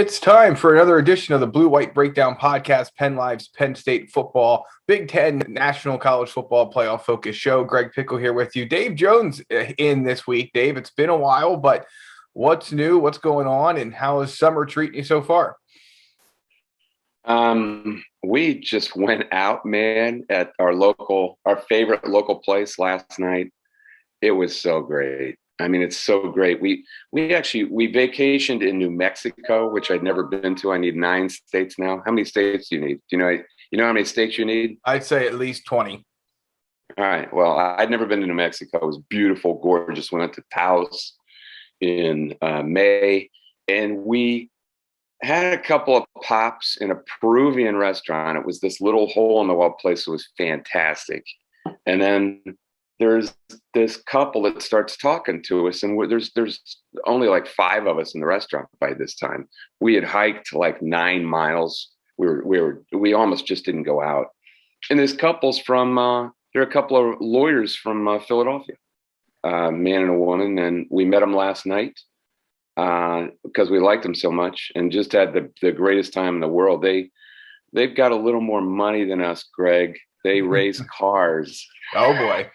It's time for another edition of the Blue White Breakdown podcast, PennLive's Penn State Football, Big Ten National College Football Playoff Focus show. Greg Pickel here with you. Dave Jones in this week. Dave, it's been a while, but what's new? What's going on? And how is summer treating you so far? We just went out, man, at our favorite local place last night. It was so great. I mean, it's so great. We vacationed in New Mexico, which I'd never been to. I need 9 states now. How many states do you need? Do you know how many states you need? I'd say at least 20. All right. Well, I'd never been to New Mexico. It was beautiful, gorgeous. We went to Taos in May, and we had a couple of pops in a Peruvian restaurant. It was this little hole-in-the-wall place. It was fantastic. And then there's this couple that starts talking to us, and there's only like 5 of us in the restaurant by this time. We had hiked like 9 miles. We almost just didn't go out. And this couple's from they're a couple of lawyers from Philadelphia, man and a woman, and we met them last night because we liked them so much and just had the greatest time in the world. They've got a little more money than us, Greg. They race cars. Oh, boy.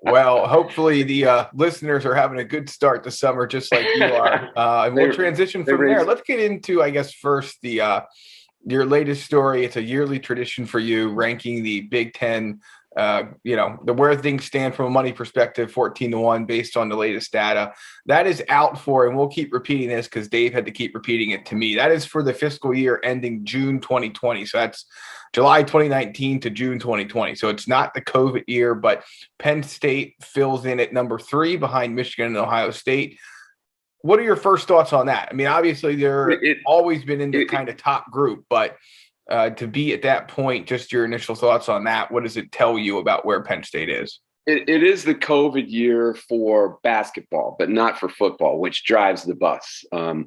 Well, hopefully the listeners are having a good start to summer, just like you are. And we'll transition from there. Let's get into, I guess, first your latest story. It's a yearly tradition for you, ranking the Big Ten, where things stand from a money perspective, 14-1 based on the latest data. That is out for, and we'll keep repeating this because Dave had to keep repeating it to me. That is for the fiscal year ending June 2020. So that's July 2019 to June 2020. So it's not the COVID year, but Penn State fills in at number 3 behind Michigan and Ohio State. What are your first thoughts on that? I mean, obviously they're always been in the kind of top group, but to be at that point, just your initial thoughts on that. What does it tell you about where Penn State is? It is the COVID year for basketball, but not for football, which drives the bus. I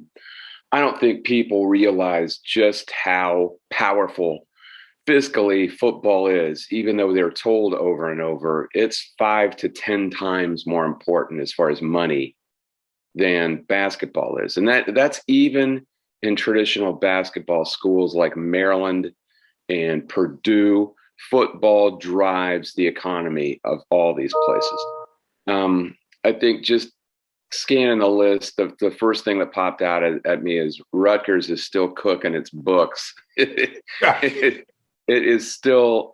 don't think people realize just how powerful fiscally football is, even though they're told over and over, it's 5 to 10 times more important as far as money than basketball is. And that's even in traditional basketball schools like Maryland and Purdue. Football drives the economy of all these places. I think just scanning the list, the first thing that popped out at me is Rutgers is still cooking its books. It is still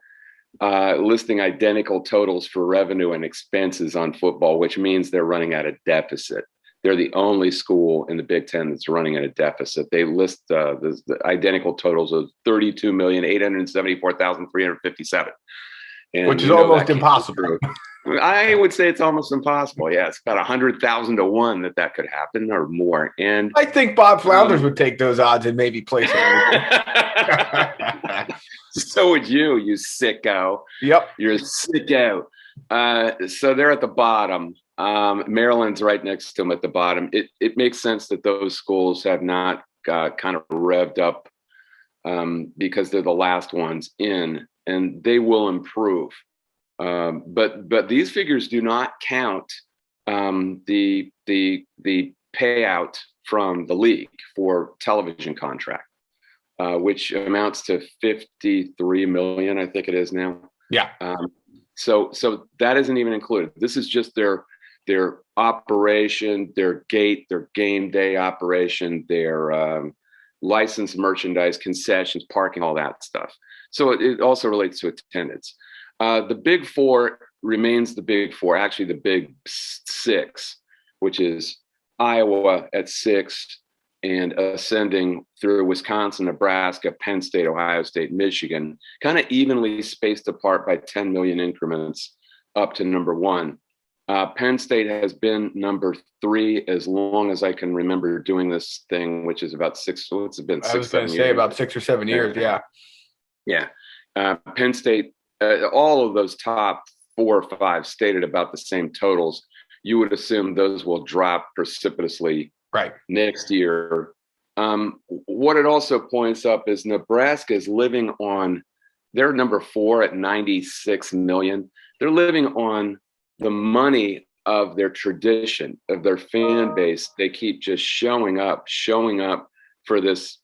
listing identical totals for revenue and expenses on football, which means they're running at a deficit. They're the only school in the Big Ten that's running at a deficit. They list the identical totals of $32,874,357, which is almost impossible. I would say it's almost impossible. Yeah, it's about 100,000 to 1 that could happen or more. And I think Bob Flounders would take those odds and maybe place it. So would you sicko. Yep, you're a sicko. So they're at the bottom. Maryland's right next to them at the bottom. It makes sense that those schools have not kind of revved up because they're the last ones in, and they will improve. But these figures do not count the payout from the league for television contract, which amounts to $53 million, I think it is now. Yeah. So that isn't even included. This is just their operation, their gate, their game day operation, their licensed merchandise, concessions, parking, all that stuff. So it also relates to attendance. The Big Four remains the Big Four, actually the Big Six, which is Iowa at 6 and ascending through Wisconsin, Nebraska, Penn State, Ohio State, Michigan, kind of evenly spaced apart by 10 million increments up to number 1. Penn State has been number 3 as long as I can remember doing this thing, which is about 6. So it's been 6, 7 years. I was going to say about 6 or 7 years. Yeah. Yeah. Penn State, all of those top 4 or 5 stated about the same totals. You would assume those will drop precipitously next year. What it also points up is Nebraska is living on, they're number 4 at 96 million. They're living on the money of their tradition, of their fan base. They keep just showing up for this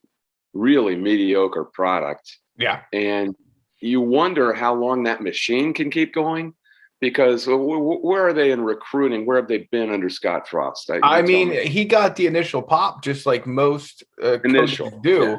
really mediocre product. Yeah. And you wonder how long that machine can keep going, because where are they in recruiting? Where have they been under Scott Frost? I mean, he got the initial pop just like most coaches do. Yeah.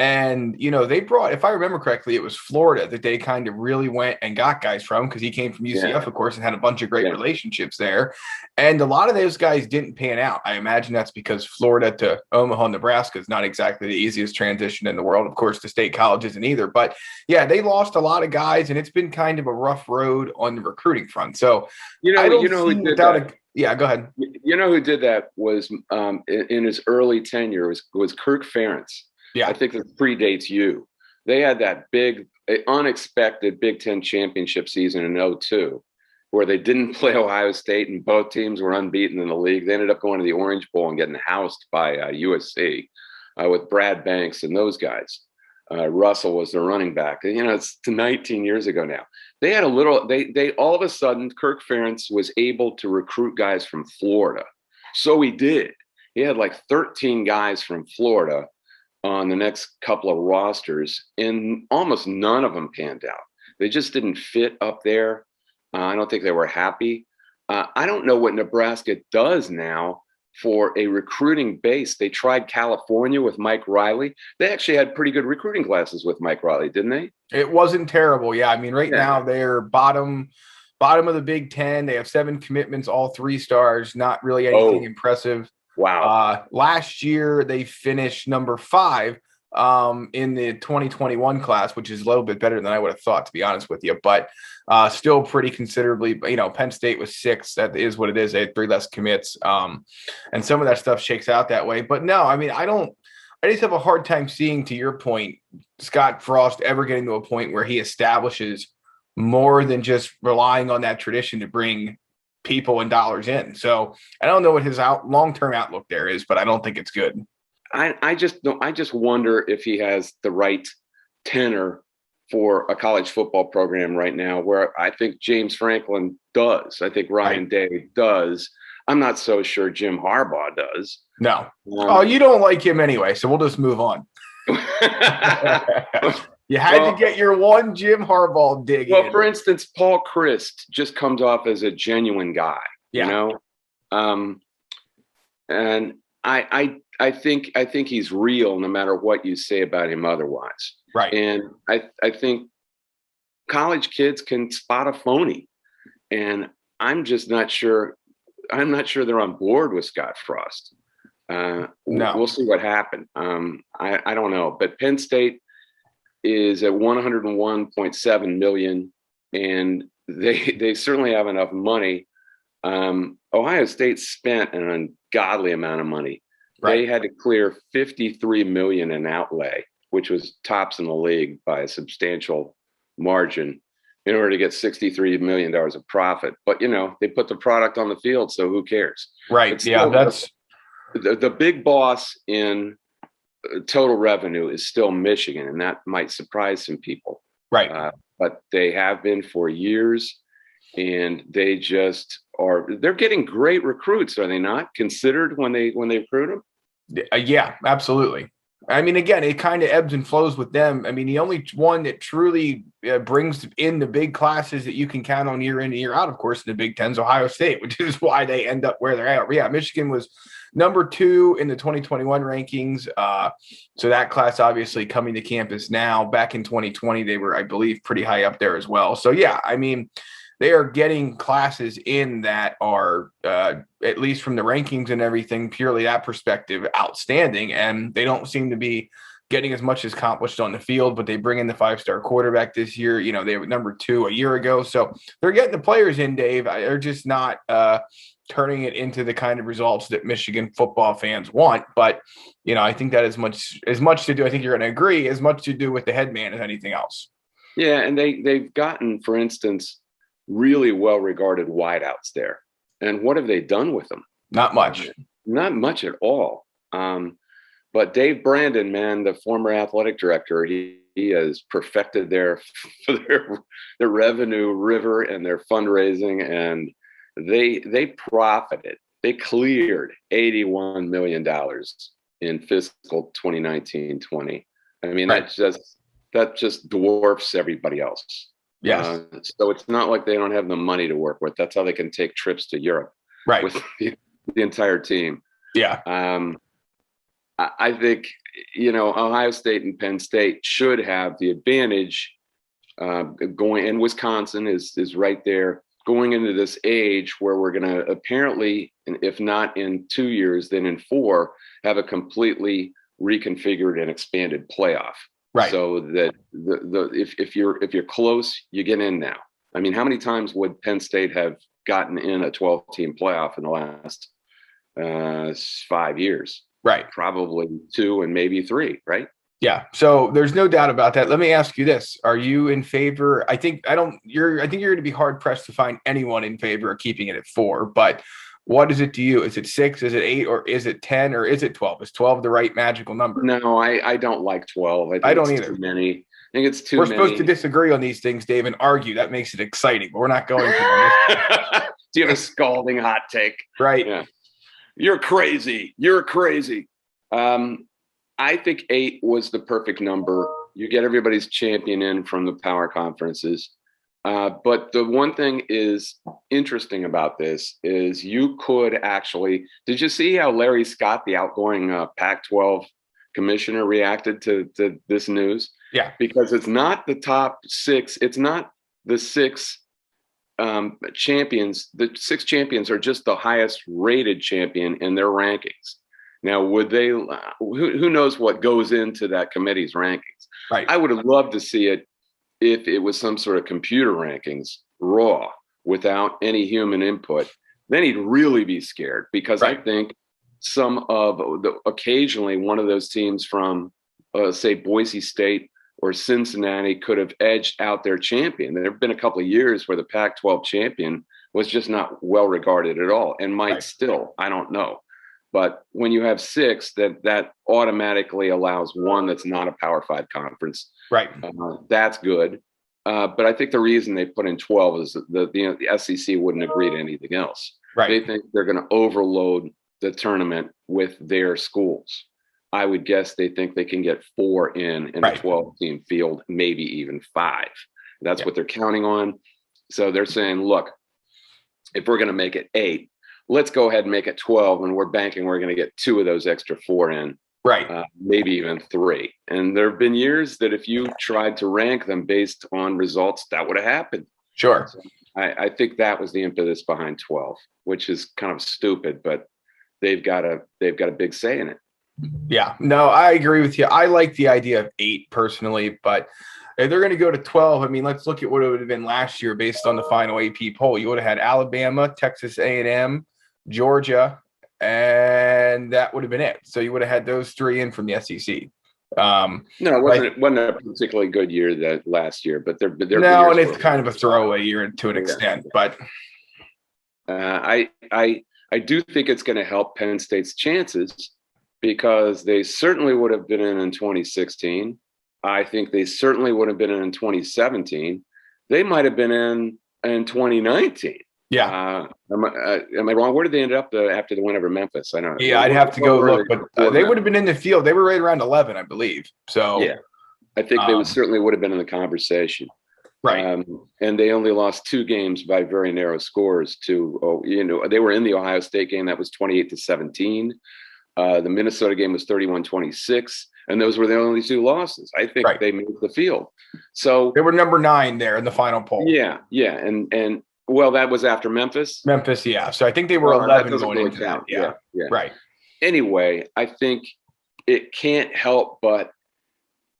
And, they brought, if I remember correctly, it was Florida that they kind of really went and got guys from, because he came from UCF, of course, and had a bunch of great relationships there. And a lot of those guys didn't pan out. I imagine that's because Florida to Omaha, Nebraska is not exactly the easiest transition in the world. Of course, the state college isn't either. But, yeah, they lost a lot of guys, and it's been kind of a rough road on the recruiting front. So, I don't see without yeah, go ahead. You know who did that was in his early tenure was Kirk Ferentz. Yeah, I think that predates you. They had that big, unexpected Big Ten championship season in 2002, where they didn't play Ohio State and both teams were unbeaten in the league. They ended up going to the Orange Bowl and getting housed by USC with Brad Banks and those guys. Russell was their running back. It's 19 years ago now. They had they all of a sudden, Kirk Ferentz was able to recruit guys from Florida. So he did. He had like 13 guys from Florida on the next couple of rosters, and almost none of them panned out. They just didn't fit up there. I don't think they were happy. I don't know what Nebraska does now for a recruiting base. They tried California with Mike Riley. They actually had pretty good recruiting classes with Mike Riley, didn't they? It wasn't terrible. Yeah. I mean, now they're bottom of the Big Ten. They have 7 commitments, all 3 stars, not really anything impressive. Wow. Last year they finished number 5 in the 2021 class, which is a little bit better than I would have thought, to be honest with you, but still pretty considerably. Penn State was 6. That is what it is. They had 3 less commits. And some of that stuff shakes out that way. But no, I mean, I just have a hard time seeing, to your point, Scott Frost ever getting to a point where he establishes more than just relying on that tradition to bring people and dollars in. So I don't know what his long-term outlook there is, but I don't think it's good. I just wonder if he has the right tenor for a college football program right now, where I think James Franklin does. I think Ryan Day does. I'm not so sure Jim Harbaugh does. No. You don't like him anyway, so we'll just move on. You had to get your one Jim Harbaugh dig. Well, for instance, Paul Christ just comes off as a genuine guy, and I think he's real, no matter what you say about him otherwise. Right. And I think college kids can spot a phony, and I'm just not sure. I'm not sure they're on board with Scott Frost. No. We'll see what happens. I don't know, but Penn State is at 101.7 million, and they certainly have enough money. Ohio State spent an ungodly amount of money. Right. They had to clear 53 million in outlay, which was tops in the league by a substantial margin, in order to get $63 million of profit. But they put the product on the field, so who cares? Right. That's the big boss in total revenue is still Michigan, and that might surprise some people. Right. But they have been for years, and they just are. They're getting great recruits, are they not? Considered when they recruit them. Yeah, absolutely. I mean, again, it kind of ebbs and flows with them. I mean, the only one that truly brings in the big classes that you can count on year in and year out, of course, in the Big Ten is Ohio State, which is why they end up where they're at. Yeah, Michigan was number 2 in the 2021 rankings. So that class obviously coming to campus now. Back in 2020, they were, I believe, pretty high up there as well. So, yeah, I mean, they are getting classes in that are, at least from the rankings and everything, purely that perspective, outstanding. And they don't seem to be getting as much as accomplished on the field, but they bring in the 5-star quarterback this year. They were number 2 a year ago. So they're getting the players in, Dave. They're just not turning it into the kind of results that Michigan football fans want. But, I think that as much to do, I think you're going to agree, as much to do with the head man as anything else. Yeah. And they've gotten, for instance, really well-regarded wideouts there. And what have they done with them? Not much. Not much at all. But Dave Brandon, man, the former athletic director, he has perfected their revenue river and their fundraising, and they profited. They cleared $81 million in fiscal 2019-20. I mean, Right. that just dwarfs everybody else. Yes. So it's not like they don't have the money to work with. That's how they can take trips to Europe with the entire team. Yeah. I think, Ohio State and Penn State should have the advantage going, and Wisconsin is right there going into this age where we're going to apparently, if not in 2 years, then in 4, have a completely reconfigured and expanded playoff. Right. So that if you're close, you get in now. I mean, how many times would Penn State have gotten in a 12-team playoff in the last 5 years? Right. Probably 2 and maybe 3, right? Yeah. So there's no doubt about that. Let me ask you this. Are you in favor? I think you're going to be hard pressed to find anyone in favor of keeping it at 4, but what is it to you? Is it 6? Is it 8? Or is it 10? Or is it 12? Is 12 the right magical number? No, I don't like 12. I don't either. Too many. I think it's too many. We're supposed to disagree on these things, Dave, and argue. That makes it exciting, but we're not going to. Do you have a scalding hot take? Right. Yeah. You're crazy. You're crazy. I think 8 was the perfect number. You get everybody's champion in from the power conferences. But the one thing is interesting about this is you could actually, did you see how Larry Scott, the outgoing Pac-12 commissioner, reacted to this news? Yeah. Because it's not the top 6. It's not the 6 champions. The 6 champions are just the highest rated champion in their rankings. Now, would they, who knows what goes into that committee's rankings? Right. I would have loved to see it if it was some sort of computer rankings, raw, without any human input. Then he'd really be scared, because I think occasionally one of those teams from, say, Boise State or Cincinnati could have edged out their champion. There have been a couple of years where the Pac-12 champion was just not well regarded at all, and might still, I don't know. But when you have 6, that automatically allows one that's not a Power 5 conference. Right. That's good. But I think the reason they put in 12 is the SEC wouldn't agree to anything else. Right. They think they're going to overload the tournament with their schools. I would guess they think they can get 4 in a 12-team field, maybe even 5. That's what they're counting on. So they're saying, look, if we're going to make it 8, let's go ahead and make it 12, and we're banking we're going to get 2 of those extra 4 in. Right. Maybe even 3. And there have been years that if you tried to rank them based on results, that would have happened. Sure. So I think that was the impetus behind 12, which is kind of stupid, but they've got a big say in it. Yeah. No, I agree with you. I like the idea of 8 personally, but if they're going to go to 12, I mean, let's look at what it would have been last year based on the final AP poll. You would have had Alabama, Texas A&M, Georgia, and that would have been it. So you would have had those 3 in from the SEC. No, it wasn't a particularly good year that last year, but they're no, and it's kind of a throwaway year to an extent. But I do think it's going to help Penn State's chances, because they certainly would have been in 2016. I think they certainly would have been in 2017. They might have been in 2019. Yeah. Am I wrong? Where did they end up after the win over Memphis? I don't know. Yeah, I'd have to go look, but they would have been in the field. They were right around 11, I believe. So yeah, I think they certainly would have been in the conversation. Right. And they only lost 2 games by very narrow scores to, they were in the Ohio State game. That was 28-17. The Minnesota game was 31-26. And those were the only 2 losses. I think they made the field. So they were number 9 there in the final poll. Yeah. Yeah. And well, that was after Memphis. Yeah. So I think they were 11 going into that. Yeah. Right. Anyway, I think it can't help but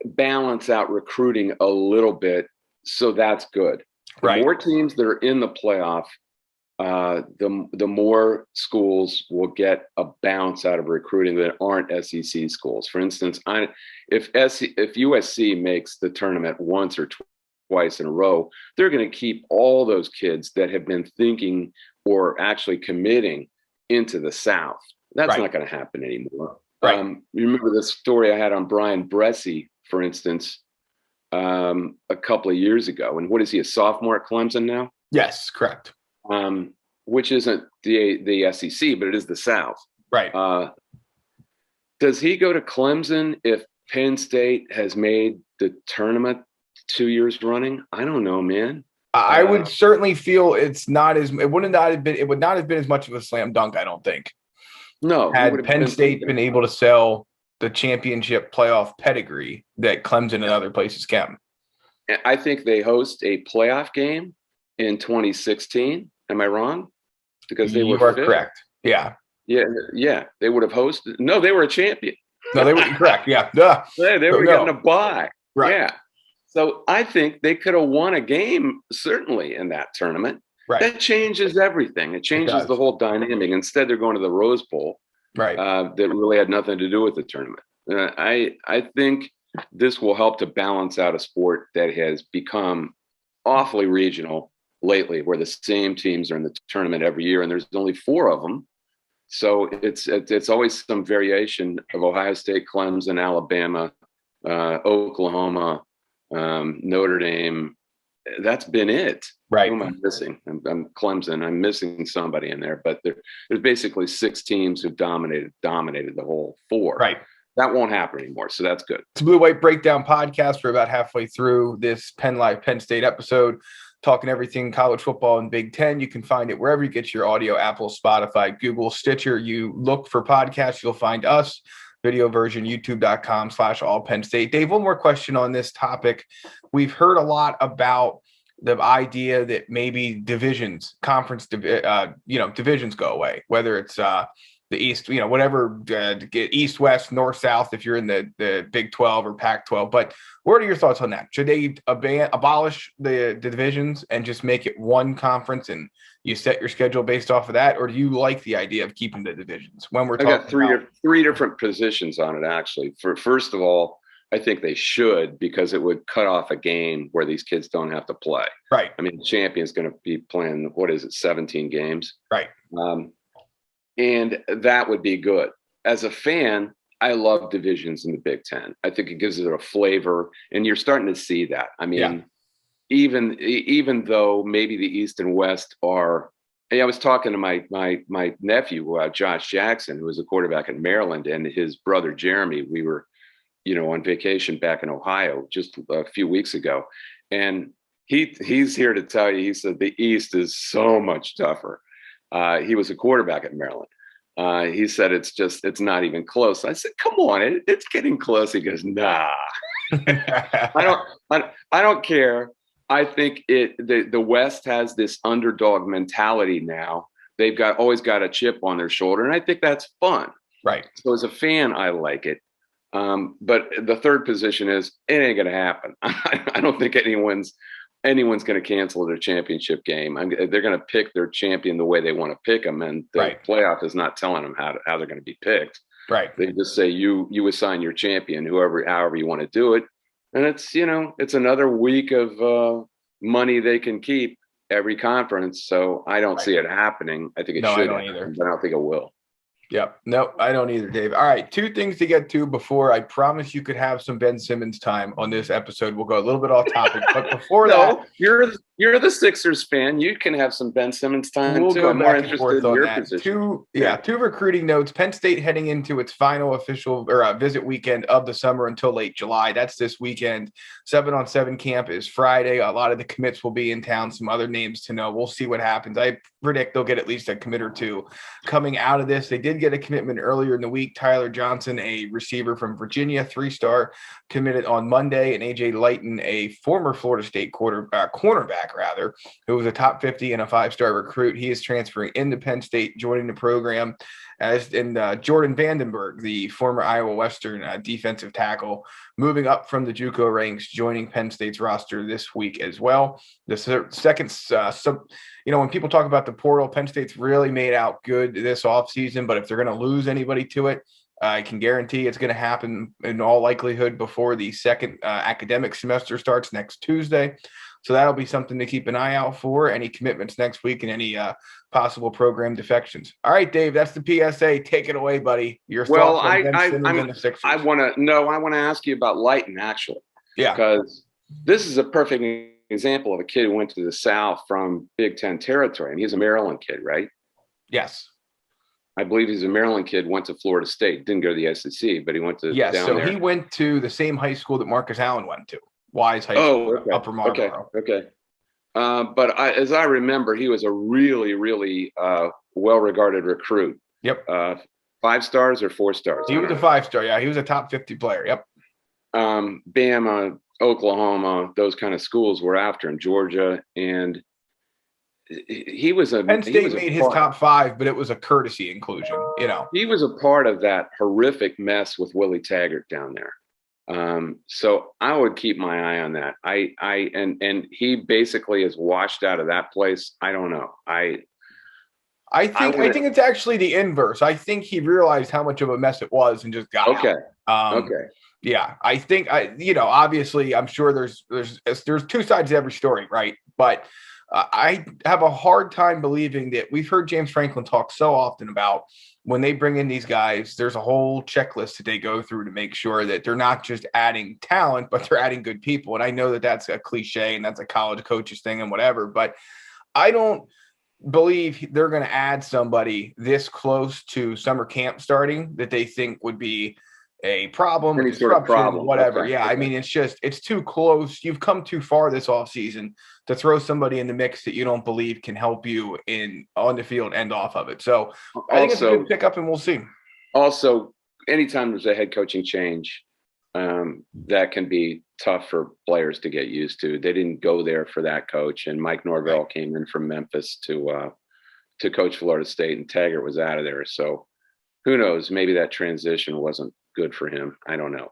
balance out recruiting a little bit. So that's good. The more teams that are in the playoff, the more schools will get a bounce out of recruiting that aren't SEC schools. For instance, if USC makes the tournament once or twice in a row, they're going to keep all those kids that have been thinking or actually committing into the South. That's not going to happen anymore. You remember the story I had on Brian Bresci, for instance, a couple of years ago. And what is he, a sophomore at Clemson now? Yes, correct. Which isn't the SEC, but it is the South. Right. Does he go to Clemson if Penn State has made the tournament 2 years running? I don't know, man. I would certainly feel it would not have been as much of a slam dunk, I don't think. No. Had Penn State been able to sell the championship playoff pedigree that Clemson and other places can. I think they host a playoff game in 2016. Am I wrong? Because they were correct. Yeah. Yeah. They would have hosted. No, they were a champion. No, they were correct. Yeah. They were getting a bye. Right. Yeah. So I think they could have won a game, certainly, in that tournament. Right. That changes everything. It changes the whole dynamic. Instead, they're going to the Rose Bowl. Right. That really had nothing to do with the tournament. I think this will help to balance out a sport that has become awfully regional lately, where the same teams are in the tournament every year, and there's only 4 of them. So it's always some variation of Ohio State, Clemson, Alabama, Oklahoma, Notre Dame. That's been it. Right. Who am I missing? I'm Clemson. I'm missing somebody in there, but there's basically 6 teams who dominated the whole 4. Right. That won't happen anymore, so that's good. It's a Blue White Breakdown podcast. We're about halfway through this PennLive Penn State episode, talking everything college football and Big Ten. You can find it wherever you get your audio: Apple, Spotify, Google, Stitcher. You look for podcasts, you'll find us. Video version, youtube.com/allpennstate. Dave, one more question on this topic. We've heard a lot about the idea that maybe divisions go away, whether it's the East, whatever, East, West, North, South, if you're in the Big 12 or Pac-12. But what are your thoughts on that? Should they abolish the divisions and just make it one conference and you set your schedule based off of that? Or do you like the idea of keeping the divisions when we're talking about three different positions on it, actually? First of all, I think they should, because it would cut off a game where these kids don't have to play. Right. I mean, the champion's going to be playing, 17 games? Right. And that would be good. As a fan, I love divisions in the Big Ten. I think it gives it a flavor, and you're starting to see that. I mean, even though maybe the East and West are. I was talking to my nephew, Josh Jackson, who was a quarterback in Maryland, and his brother Jeremy. We were, on vacation back in Ohio just a few weeks ago, and he's here to tell you. He said the East is so much tougher. He was a quarterback at Maryland. He said it's not even close. I said, come on, it's getting close. He goes, nah. I don't care. I think the West has this underdog mentality now. They've always got a chip on their shoulder, and I think that's fun. Right. So as a fan, I like it. But the third position is it ain't going to happen. I don't think anyone's going to cancel their championship game. They're going to pick their champion the way they want to pick them, and the playoff is not telling them how they're going to be picked. Right. They just say you assign your champion, however you want to do it, and it's another week of money they can keep every conference. So I don't see it happening. I think it should, but I don't think it will. Yep. No, I don't either, Dave. All right. 2 things to get to before I promise you could have some Ben Simmons time on this episode. We'll go a little bit off topic, but before that, you're the Sixers fan. You can have some Ben Simmons time too. I'm more interested in your position. 2 recruiting notes. Penn State heading into its final official visit weekend of the summer until late July. That's this weekend. 7-on-7 camp is Friday. A lot of the commits will be in town. Some other names to know. We'll see what happens. I predict they'll get at least a commit or 2 coming out of this. They did get a commitment earlier in the week. Tyler Johnson, a receiver from Virginia, 3-star, committed on Monday, and AJ Lighton, a former Florida State cornerback, who was a top 50 and a 5-star recruit. He is transferring into Penn State, joining the program. Jordan Vandenberg, the former Iowa Western defensive tackle, moving up from the JUCO ranks, joining Penn State's roster this week as well. The second, when people talk about the portal, Penn State's really made out good this offseason, but if they're going to lose anybody to it, I can guarantee it's going to happen in all likelihood before the second academic semester starts next Tuesday. So that'll be something to keep an eye out for. Any commitments next week and any possible program defections. All right, Dave, that's the PSA. Take it away, buddy. Your thoughts on Ben Simmons and the Sixers. I want to ask you about Lighton, actually. Yeah. Because this is a perfect example of a kid who went to the South from Big Ten territory, and he's a Maryland kid, right? Yes. I believe he's a Maryland kid, went to Florida State, didn't go to the SEC, but he went to Yes, down so there. he went to the same high school that Marcus Allen went to, Wise High Oh, School, Upper Marlboro. okay. But as I remember, he was a really, really well-regarded recruit. Yep. 5 stars or 4 stars? He was a 5-star. Yeah, he was a top 50 player. Yep. Bama, Oklahoma, those kind of schools were after him, Georgia, and he was a Penn State made his top 5, but it was a courtesy inclusion. He was a part of that horrific mess with Willie Taggart down there. So I would keep my eye on that. And he basically is washed out of that place. I don't know. I think it's actually the inverse. I think he realized how much of a mess it was and just got out. Okay. Yeah, I think obviously I'm sure there's 2 sides to every story, right? But I have a hard time believing that we've heard James Franklin talk so often about when they bring in these guys, there's a whole checklist that they go through to make sure that they're not just adding talent, but they're adding good people. And I know that that's a cliche and that's a college coaches thing and whatever, but I don't believe they're going to add somebody this close to summer camp starting that they think would be a problem, any sort of problem, whatever. Okay. Yeah. I mean, it's too close. You've come too far this offseason to throw somebody in the mix that you don't believe can help you on the field and off of it. So I think it's a good pickup and we'll see. Also, anytime there's a head coaching change, that can be tough for players to get used to. They didn't go there for that coach, and Mike Norvell came in from Memphis to coach Florida State, and Taggart was out of there. So who knows? Maybe that transition wasn't good for him. I don't know.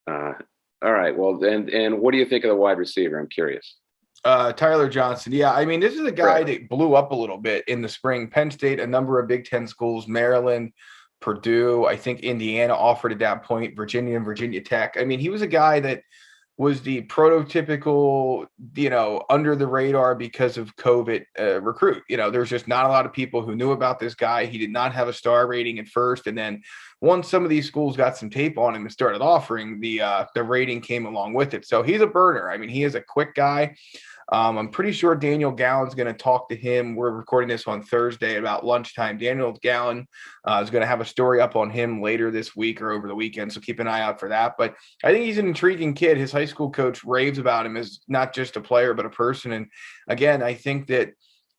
All right. Well, and what do you think of the wide receiver? I'm curious. Tyler Johnson. Yeah, I mean, this is a guy that blew up a little bit in the spring. Penn State, a number of Big Ten schools, Maryland, Purdue, I think Indiana offered at that point, Virginia and Virginia Tech. I mean, he was a guy that was the prototypical, under the radar because of COVID recruit. There's just not a lot of people who knew about this guy. He did not have a star rating at first. And then once some of these schools got some tape on him and started offering, the rating came along with it. So he's a burner. I mean, he is a quick guy. I'm pretty sure Daniel Gallen's going to talk to him. We're recording this on Thursday about lunchtime. Daniel Gallen is going to have a story up on him later this week or over the weekend, so keep an eye out for that. But I think he's an intriguing kid. His high school coach raves about him as not just a player, but a person. And again, I think that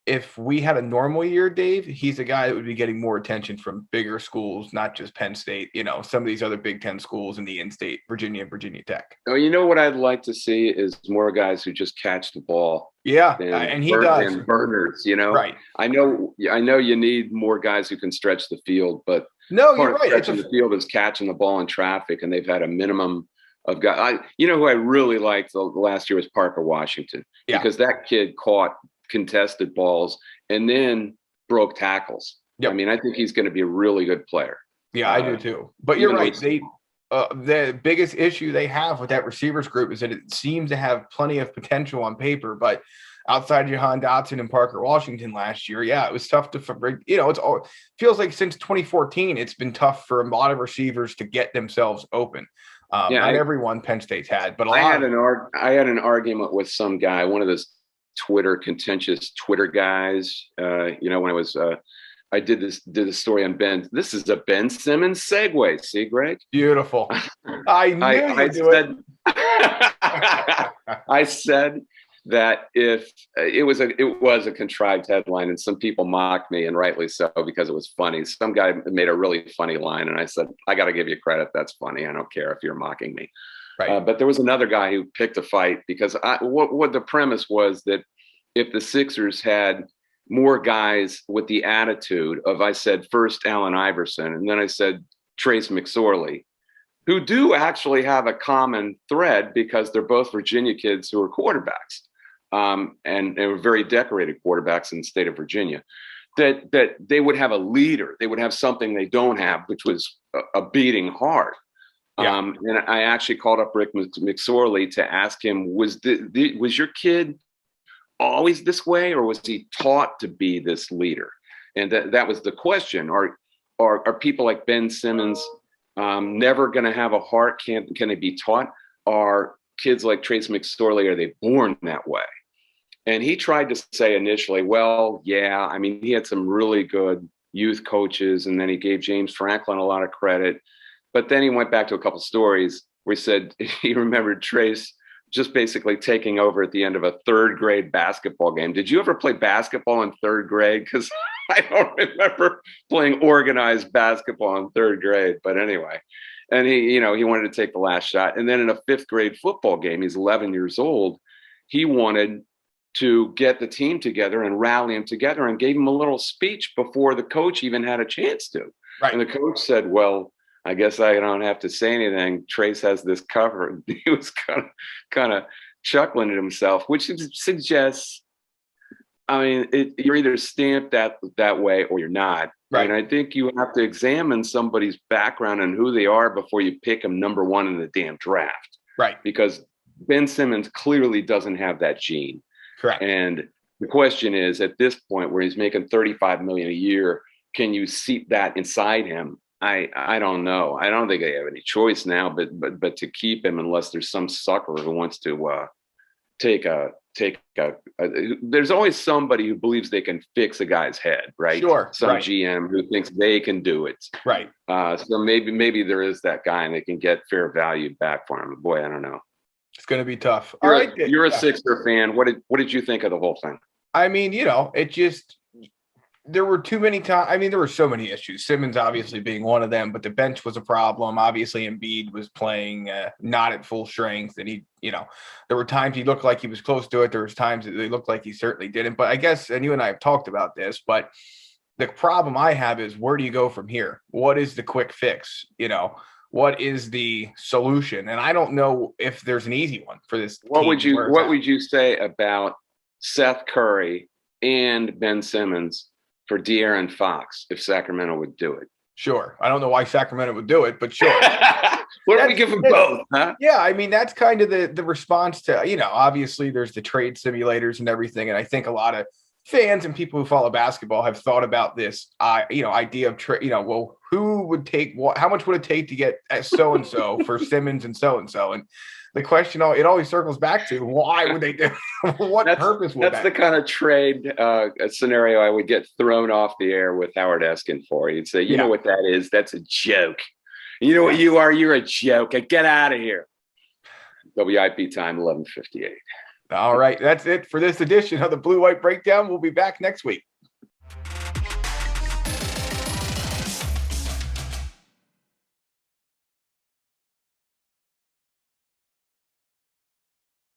if we had a normal year, Dave, he's a guy that would be getting more attention from bigger schools, not just Penn State, some of these other Big Ten schools in the in-state, Virginia, Virginia Tech. Oh, what I'd like to see is more guys who just catch the ball. Yeah, and he does. And burners, Right. I know you need more guys who can stretch the field, but no, you're right. Stretching the field is catching the ball in traffic, and they've had a minimum of guys. Who I really liked the last year was Parker Washington, because that kid caught contested balls and then broke tackles. Yep. I mean, I think he's going to be a really good player. Yeah, I do too. But you're right. The biggest issue they have with that receivers group is that it seems to have plenty of potential on paper, but outside Jahan Dotson and Parker Washington last year, it was tough to, it feels like since 2014, it's been tough for a lot of receivers to get themselves open. Not everyone Penn State's had, but I had an argument with some guy, one of those contentious Twitter guys, when I was, I did this story on Ben. This is a Ben Simmons segue. See, Greg? Beautiful. I said that if it was a contrived headline, and some people mocked me, and rightly so, because it was funny. Some guy made a really funny line, and I said, I got to give you credit. That's funny. I don't care if you're mocking me. Right. But there was another guy who picked a fight because what the premise was that if the Sixers had more guys with the attitude of, I said first Allen Iverson, and then I said Trace McSorley, who do actually have a common thread because they're both Virginia kids who are quarterbacks, and they were very decorated quarterbacks in the state of Virginia, that they would have a leader. They would have something they don't have, which was a beating heart. Yeah. And I actually called up Rick McSorley to ask him, was your kid always this way, or was he taught to be this leader? And that was the question. Are people like Ben Simmons never going to have a heart? Can they be taught? Are kids like Trace McSorley, are they born that way? And he tried to say initially, well, yeah, I mean, he had some really good youth coaches, and then he gave James Franklin a lot of credit. But then he went back to a couple stories where he said he remembered Trace just basically taking over at the end of a third grade basketball game. Did you ever play basketball in third grade? Because I don't remember playing organized basketball in third grade. But anyway, and he wanted to take the last shot. And then in a fifth grade football game, he's 11 years old, he wanted to get the team together and rally them together, and gave him a little speech before the coach even had a chance to. Right. And the coach said, well, I guess I don't have to say anything. Trace has this covered. He was kind of chuckling at himself, which suggests, I mean, you're either stamped that way or you're not. Right. And I think you have to examine somebody's background and who they are before you pick them number one in the damn draft. Right. Because Ben Simmons clearly doesn't have that gene. Correct. And the question is, at this point where he's making $35 million a year, can you seat that inside him? I don't know. I don't think they have any choice now, but to keep him, unless there's some sucker who wants to take a. There's always somebody who believes they can fix a guy's head, right? Sure. Some right. GM who thinks they can do it, right? So maybe there is that guy, and they can get fair value back for him. Boy, I don't know. It's going to be tough. You're a Sixer fan. What did you think of the whole thing? I mean, it just. There were too many times. I mean, there were so many issues. Simmons obviously being one of them, but the bench was a problem. Obviously, Embiid was playing not at full strength, and there were times he looked like he was close to it. There was times that they looked like he certainly didn't. But I guess, and you and I have talked about this, but the problem I have is, where do you go from here? What is the quick fix? What is the solution? And I don't know if there's an easy one for this. What would you say about Seth Curry and Ben Simmons for De'Aaron Fox if Sacramento would do it? Sure. I don't know why Sacramento would do it, but sure. What do we give them both, huh? Yeah, I mean, that's kind of the response to, obviously there's the trade simulators and everything. And I think a lot of fans and people who follow basketball have thought about this, idea of trade, well, who would take what, how much would it take to get so-and-so for Simmons and so-and-so? And the question, it always circles back to, why would they do what purpose would that? That's the kind of trade scenario I would get thrown off the air with Howard Eskin for. He'd say, you know what that is? That's a joke. You know what you are? You're a joke. Get out of here. WIP time, 11:58. All right. That's it for this edition of the Blue White Breakdown. We'll be back next week.